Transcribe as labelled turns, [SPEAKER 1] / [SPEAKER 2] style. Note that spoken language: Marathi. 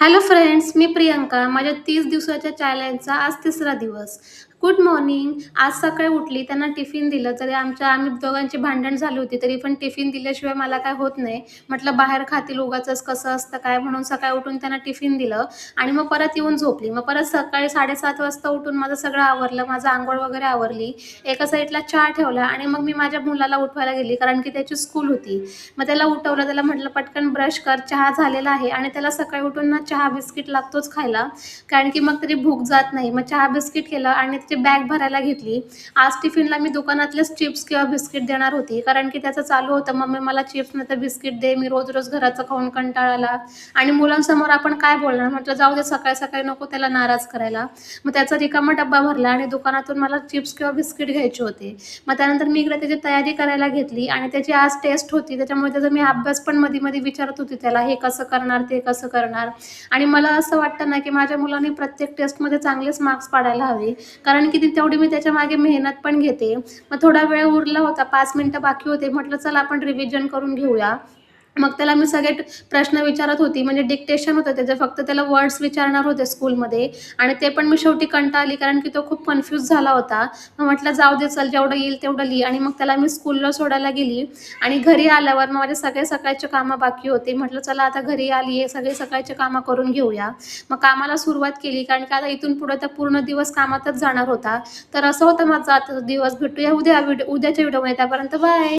[SPEAKER 1] हॅलो फ्रेंड्स, मी प्रियंका. माझ्या 30 दिवसाच्या चॅलेंजचा आज तिसरा दिवस. Good morning. आज सकाळी उठली, त्यांना टिफिन दिलं. तरी आम्ही दोघांची भांडण झाली होती. तरी पण टिफिन दिल्याशिवाय मला काय होत नाही. म्हटलं बाहेर खातील उगाचच कसं असतं काय, म्हणून सकाळी उठून त्यांना टिफिन दिलं आणि मग परत येऊन झोपली. मग परत सकाळी 7:30 वाजता उठून माझं सगळं आवरलं. माझं अंघोळ वगैरे आवरली. एका साईडला चहा ठेवला आणि मग मी माझ्या मुलाला उठवायला गेली, कारण की त्याची स्कूल होती. मग त्याला उठवलं. त्याला म्हटलं, "पटकन ब्रश कर, चहा झालेला आहे." आणि त्याला सकाळी उठून ना चहा बिस्किट लागतोच खायला, कारण की मग तरी भूक जात नाही. मग चहा बिस्किट केलं आणि त्याची बॅग भरायला घेतली. आज टिफिनला मी दुकानातलेच चिप्स किंवा बिस्किट देणार होती, कारण की त्याचं चालू होतं, "मम्मी मला चिप्स नाही तर बिस्किट दे, मी रोज-रोज घराचं खाऊन कंटाळा आला." आणि मुलांसमोर आपण काय बोलणार? म्हटलं जाऊ दे, सकाळी-सकाळी नको त्याला नाराज करायला. मग त्याचा रिकामा डब्बा भरला आणि दुकानातून मला चिप्स किंवा बिस्किट घ्यायचे होते. मग त्यानंतर मी इकडे त्याची तयारी करायला घेतली आणि त्याची आज टेस्ट होती. त्याच्यामुळे त्याचा मी अभ्यास पण मध्ये-मध्ये विचारत होती त्याला, हे कसं करणार, ते कसं करणार. आणि मला असं वाटतं ना, की माझ्या मुलाने प्रत्येक टेस्टमध्ये चांगलेच मार्क्स पाडायला हवे, कारण की तेवढी मी त्याच्यामागे मेहनत पण घेते. मग थोडा वेळ उरला होता, 5 मिनिटं बाकी होते. म्हटलं चला आपण रिव्हिजन करून घेऊया. मग त्याला मी सगळे प्रश्न विचारत होती, म्हणजे डिक्टेशन होतं त्याचं, फक्त त्याला वर्ड्स विचारणार होते स्कूलमध्ये. आणि ते पण मी शेवटी कंटाळली, कारण की तो खूप कन्फ्यूज झाला होता. मग म्हटलं जाऊ दे, चल जेवढं येईल तेवढं लिही. आणि मग त्याला मी स्कूलला सोडायला गेली आणि घरी आल्यावर मग माझे सगळे सकाळचे कामं बाकी होते. म्हटलं चला आता घरी आली आहे, सगळे सकाळचे कामं करून घेऊया. मग कामाला सुरुवात केली, कारण की आता इथून पुढे तर पूर्ण दिवस कामातच जाणार होता. तर असं होतं माझा आजचा दिवस. भेटूया उद्याच्या व्हिडिओमध्ये. त्यापर्यंत बाय.